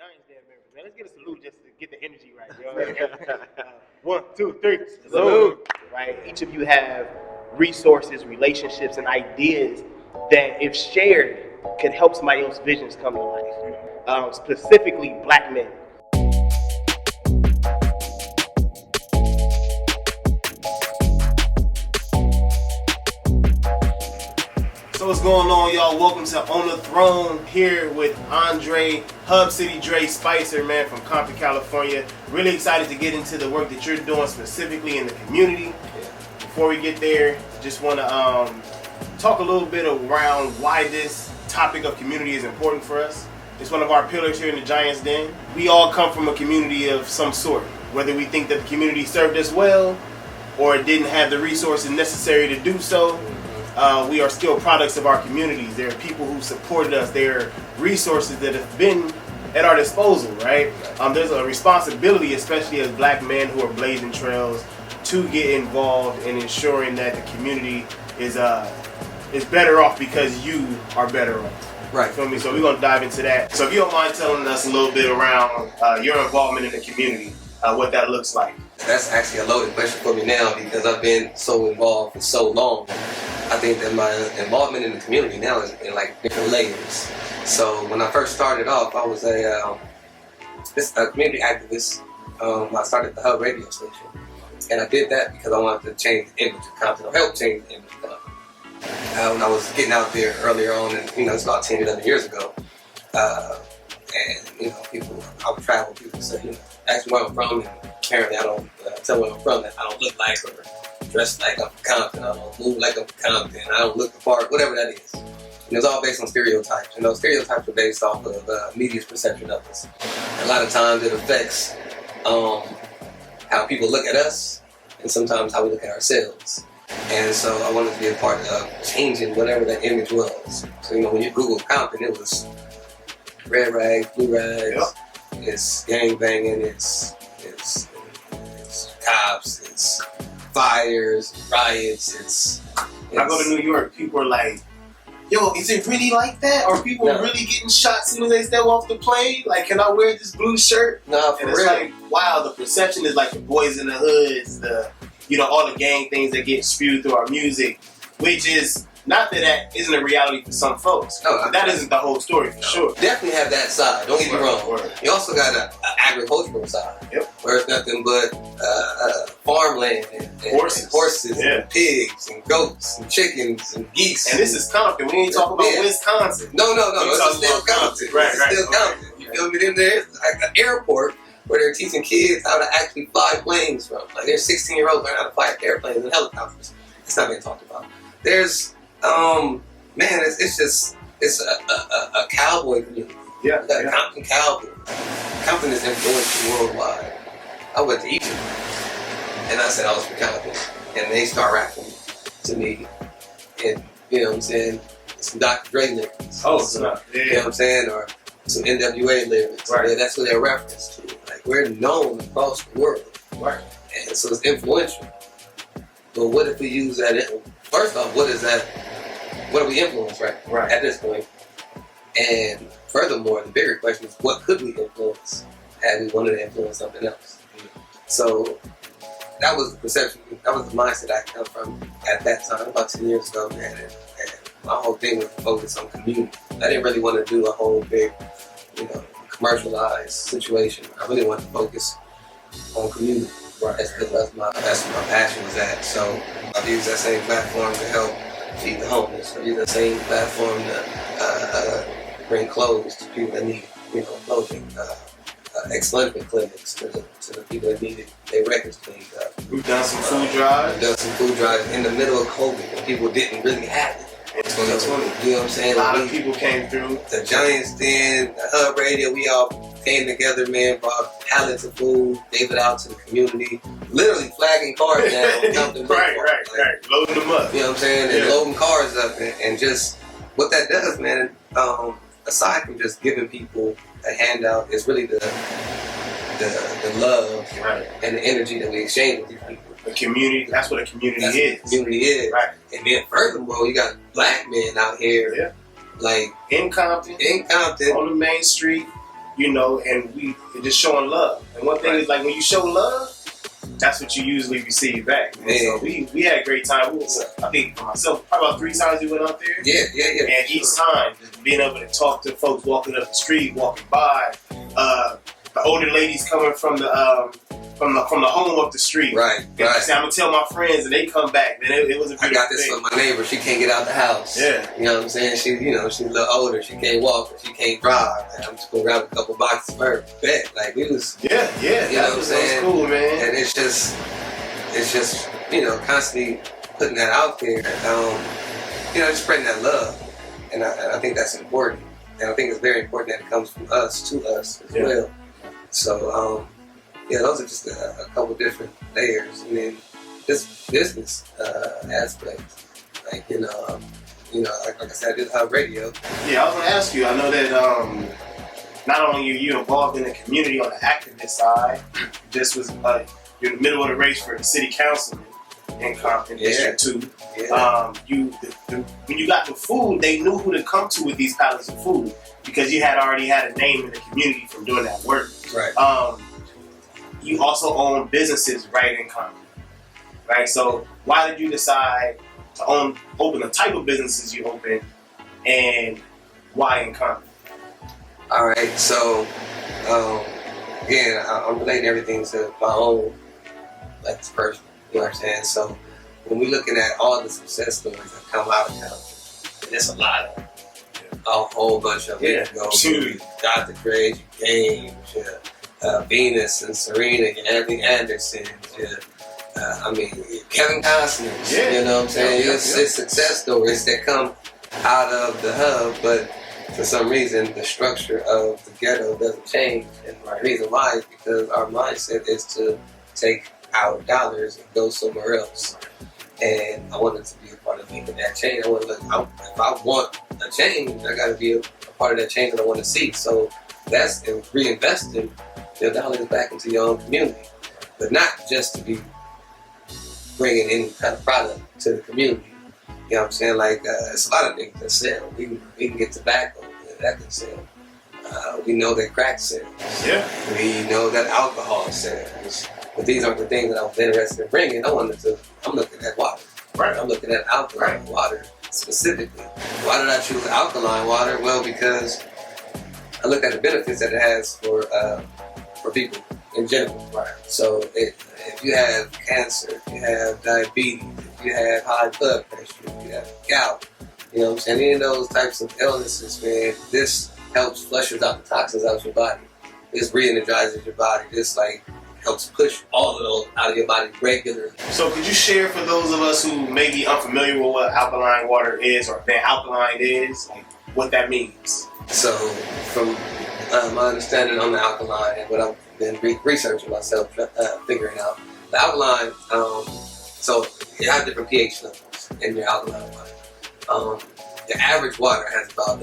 Giants Den members, man. Let's get a salute just to get the energy right. You know what I mean? 1, 2, 3. Salute. Right? Each of you have resources, relationships, and ideas that, if shared, could help somebody else's visions come to life. Specifically, black men. So what's going on, y'all? Welcome to On the Throne, here with Andre, Hub City Dre Spicer, man, from Compton, California. Really excited to get into the work that you're doing specifically in the community. Before we get there, just want to talk a little bit around why this topic of community is important for us. It's one of our pillars here in the Giants Den. We all come from a community of some sort, whether we think that the community served us well or it didn't have the resources necessary to do so. We are still products of our communities. There are people who supported us. There are resources that have been at our disposal, right? There's a responsibility, especially as black men who are blazing trails, to get involved in ensuring that the community is better off because you are better off. Right. Feel me? So we're gonna dive into that. So if you don't mind telling us a little bit around your involvement in the community, what that looks like. That's actually a loaded question for me now because I've been so involved for so long. I think that my involvement in the community now is in like different layers. So when I first started off, I was a community activist. I started the Hub radio station, and I did that because I wanted to change the image of Compton, or help change the image of Compton. When I was getting out there earlier on, and it's about 10, 11 years ago, and people, I would travel, people say, ask me where I'm from, and apparently I don't tell where I'm from, that I don't look like or dress like I'm from Compton, I don't move like I'm from Compton, I don't look the part, whatever that is. And it's all based on stereotypes, and those stereotypes are based off of media's perception of us. A lot of times it affects how people look at us, and sometimes how we look at ourselves. And so I wanted to be a part of changing whatever that image was. So when you Google Compton, it was red rags, blue rags, it's gang banging, it's cops, it's fires, riots, When I go to New York, people are like, yo, is it really like that? Are people really getting shot as soon as they step off the plane? Like, can I wear this blue shirt? No, for and it's real. like, wow, the perception is like the boys in the hoods, all the gang things that get spewed through our music, which is not that isn't a reality for some folks. No, but that isn't the whole story for sure. Definitely have that side. Don't get me wrong. Word. You also got an agricultural side, where it's nothing but farmland and horses and pigs and goats and chickens and geese. And this is Compton. We ain't talking about Wisconsin. No. It's still Compton. It's still Compton. You feel me? Then there's like an airport where they're teaching kids how to actually fly planes from. Like there's 16-year-olds learning how to fly airplanes and helicopters. It's not being talked about. There's it's a cowboy community. Yeah. Compton cowboy. Compton is influential worldwide. I went to Egypt and I said I was from Compton, and they start rapping to me, and you know what I'm saying, some Dr. Dre lyrics. You know what I'm saying, or some NWA lyrics. Right. And that's what they're reference to. Like we're known across the world. Right. And so it's influential. But what if we use that? First off, what is that? What do we influence right at this point? And furthermore, the bigger question is, what could we influence had we wanted to influence something else? So that was the perception, that was the mindset I come from at that time, about 10 years ago, man. And my whole thing was to focus on community. I didn't really want to do a whole big, commercialized situation. I really wanted to focus on community. Right. That's where my passion was at. So I've used that same platform to help feed the homeless. I've used that same platform to bring clothes to people that need, clothing. Ex-delinquent clinics to the people that needed their records cleaned up. We've done some food drives. We've done some food drives in the middle of COVID when people didn't really have it. In 2020. You know what I'm saying? A lot of people came through. The Giants Den, the Hub Radio, we all came together, man, brought pallets of food, gave it out to the community, literally flagging cars down. Right. Loading them up. You know what I'm saying? And loading cars up, and just what that does, man, aside from just giving people a handout, is really the love and the energy that we exchange with these people. The community, that's what a community is. Community is. Right. And then furthermore, you got black men out here, like in Compton, on the main street, you know, and we just showing love. And one thing is, like, when you show love, that's what you usually receive back. So we had a great time. I think for myself, probably about 3 times we went out there. Yeah. And each time, just being able to talk to folks walking up the street, walking by, the older ladies coming from the home up the street. Right. Say, I'm gonna tell my friends, and they come back. Man, it was a beautiful I got this thing. from my neighbor. She can't get out the house. Yeah. You know what I'm saying? She's a little older. She can't walk. She can't drive. And I'm just gonna grab a couple boxes of her. Bet. Like, we was. Yeah. You know what I'm saying? That was cool, man. And it's just, constantly putting that out there. Just spreading that love. And I think that's important. And I think it's very important that it comes from us to us as well. So, those are just a couple different layers. And then this business aspect, like I said, I did radio. Yeah, I was gonna ask you. I know that not only are you involved in the community on the activist side, this was you're in the middle of the race for the city councilman in Compton, District 2. Yeah. When you got the food, they knew who to come to with these pallets of food because you had already had a name in the community from doing that work. Right. You also own businesses right in Compton, right? So why did you decide to open the type of businesses you open, and why in Compton? All right. So again, I'm relating everything to my own personal. You know what I'm saying? So when we're looking at all the success stories that come out of Compton, and there's a lot of them. A whole bunch of them. Yeah, absolutely. Dr. Craig, James, Venus and Serena, Anthony Anderson, Kevin Costner. Yeah. You know what I'm saying? It's success stories that come out of the hub, but for some reason the structure of the ghetto doesn't change. And the reason why is because our mindset is to take our dollars and go somewhere else. And I wanted to be a part of making that change. I want to if I want a change, I got to be a part of that change that I want to see. So that's reinvesting your dollars back into your own community, but not just to be bringing any kind of product to the community. You know what I'm saying? Like, it's a lot of things that sell. We can get tobacco, that can sell. We know that crack sells. Yeah. We know that alcohol sells. But these aren't the things that I was interested in bringing. I'm looking at water. Right. I'm looking at alkaline water specifically. Why did I choose alkaline water? Well, because I look at the benefits that it has for people in general. Right. So if you have cancer, if you have diabetes, if you have high blood pressure, if you have gout, you know what I'm saying? Any of those types of illnesses, man, this helps flushes out the toxins out of your body. This re-energizes your body. This helps push all of those out of your body regularly. So could you share for those of us who may be unfamiliar with what alkaline water is or what alkaline is, what that means? So from my understanding on the alkaline and what I've been researching myself, figuring out, the alkaline, so you have different pH levels in your alkaline water. The average water has about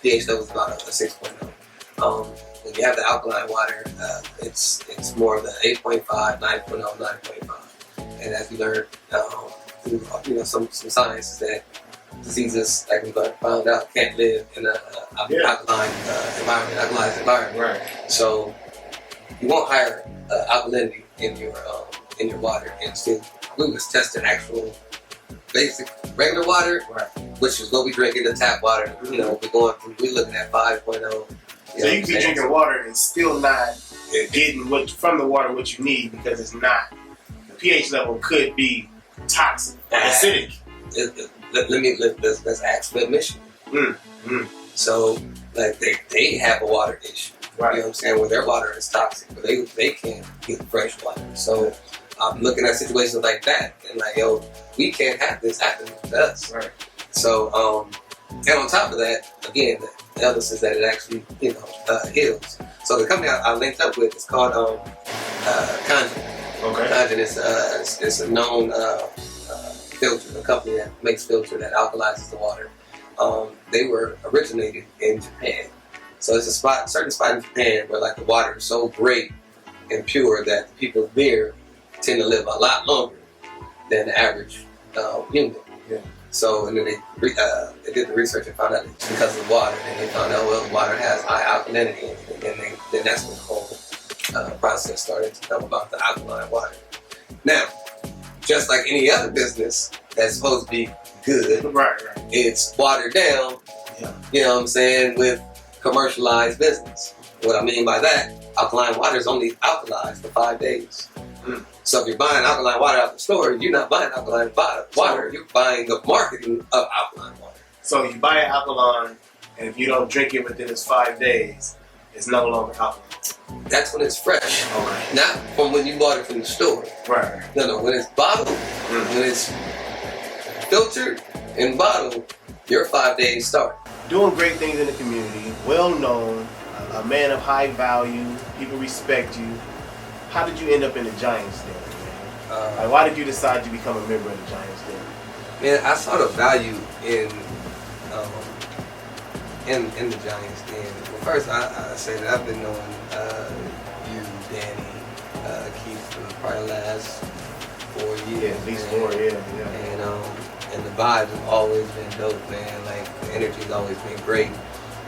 pH levels about a 6.0. When you have the alkaline water, it's more of the 8.5, 9.0, 9.5. And as we learned through some science is that diseases, like we found out, can't live in an alkaline environment. Right. So you want higher alkalinity in your water. And still, we was testing actual basic regular water, which is what we drink in the tap water. We're looking at 5.0. So you can be drinking water and still not getting from the water what you need because it's not. The pH level could be toxic, acidic. Let's ask for admission. So they have a water issue. Right. You know what I'm saying? Where their water is toxic, but they can't get fresh water. So I'm looking at situations like that and we can't have this happen to us. Right. So and on top of that, again, the illnesses that it actually heals. So the company I linked up with is called Compton. Okay. Compton is a known filter, a company that makes filter that alkalizes the water. They were originated in Japan. So it's a certain spot in Japan where the water is so great and pure that the people there tend to live a lot longer than the average human. Yeah. So, and then they did the research and found out it's because of the water. And they found out, well, water has high alkalinity in it. And then that's when the whole process started to come about, the alkaline water. Now, just like any other business that's supposed to be good, right. It's watered down, you know what I'm saying, with commercialized business. What I mean by that, alkaline water is only alkalized for 5 days. So if you're buying alkaline water out the store, you're not buying alkaline water, you're buying the marketing of alkaline water. So you buy an alkaline, and if you don't drink it within its 5 days, it's no longer alkaline. That's when it's fresh. Okay. Not from when you bought it from the store. Right. No, when it's bottled, when it's filtered and bottled, your 5 days start. Doing great things in the community, well known, a man of high value, people respect you. How did you end up in the Giants Den, man? Like, why did you decide to become a member of the Giants Den? Man, I saw the value in the Giants Den. Well, first, I say that I've been knowing you, Danny, Keith, for probably the last 4 years. Yeah, at least 4, yeah. And the vibes have always been dope, man. Like, the energy's always been great.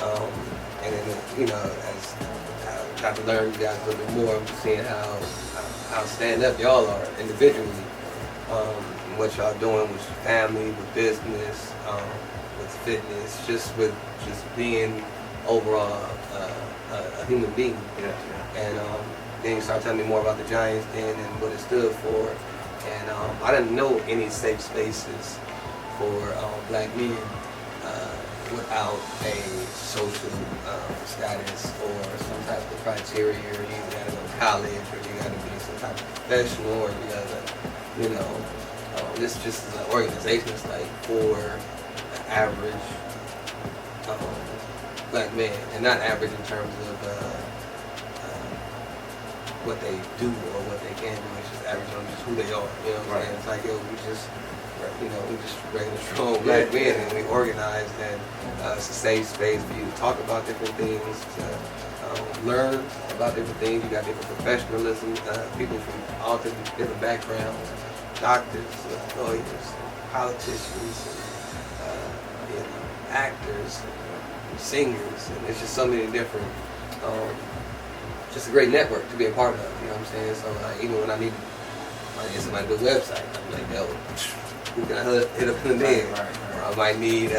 And then, you know, as I got to learn you guys a little bit more, I'm seeing how stand up y'all are individually. What y'all doing with your family, with business, with fitness, just with being overall a human being. And then you start telling me more about the Giants Den and what it stood for. And I didn't know any safe spaces for black men without a social status or some type of criteria. You gotta go to college, or you gotta be some type of professional, or you gotta, you know, this just is an organization that's like for the average black man, and not average in terms of what they do or what they can do. It's just average on just who they are. You know what I'm saying? It's like, yo, we just regular strong black men, and we organized, and it's a safe space for you to talk about different things, to learn about different things. You got different professionalism, people from all different backgrounds, doctors, lawyers, politicians, actors, singers, and it's just so many different. Just a great network to be a part of. You know what I'm saying? So even when I need somebody to do a website, I'm like, yo, who can I hit up in the den? Or I might need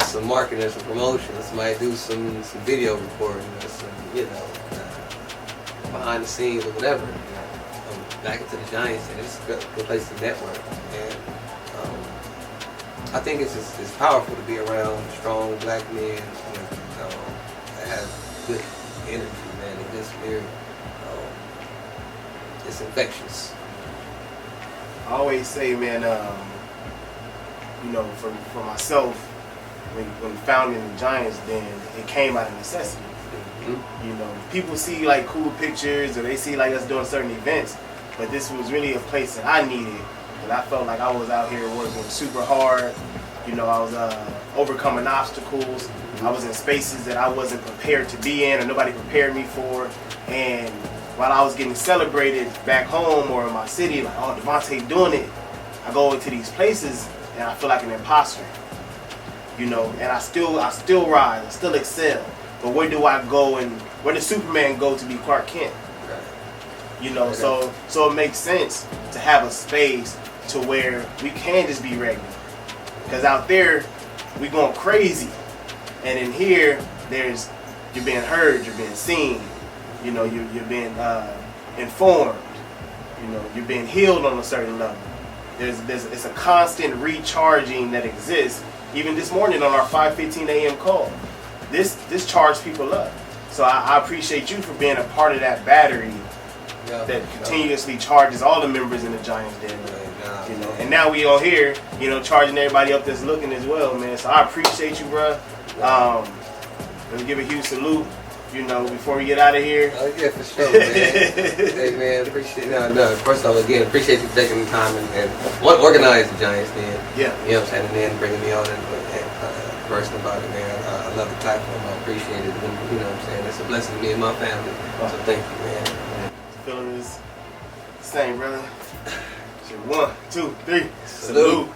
some marketing or some promotion. Somebody do some video recording or some, behind the scenes or whatever. Back into the Giants, and it's a good place to network. And I think it's powerful to be around strong black men that have good energy, man. It just very, it's infectious. I always say, man, for myself, when founding the Giants Den, it came out of necessity. Mm-hmm. People see like cool pictures, or they see like us doing certain events, but this was really a place that I needed, and I felt like I was out here working super hard. I was overcoming obstacles. I was in spaces that I wasn't prepared to be in, or nobody prepared me for. And while I was getting celebrated back home or in my city, like, oh, Devontae doing it, I go into these places and I feel like an imposter. And I still rise, I still excel. But where do I go, and where does Superman go to be Clark Kent? So it makes sense to have a space to where we can just be regular. Because out there, we going crazy. And in here, you're being heard, you're being seen, you're being informed, you're being healed on a certain level. It's a constant recharging that exists. Even this morning on our 5:15 a.m. call, this charged people up. So I appreciate you for being a part of that battery that continuously charges all the members in the Giants Den. And now we on here, charging everybody up that's looking as well, man. So I appreciate you, bro. Let me give a huge salute, before we get out of here. Oh yeah, for sure, man. Hey man, appreciate it. First off, again, appreciate you taking the time and organize the Giants Den. Yeah. You know what I'm saying? And then bringing me on and conversing about it, man. I love the platform. I appreciate it. And, you know what I'm saying? It's a blessing to me and my family. So thank you, man. Feeling this same, brother. 1, 2, 3. Salute.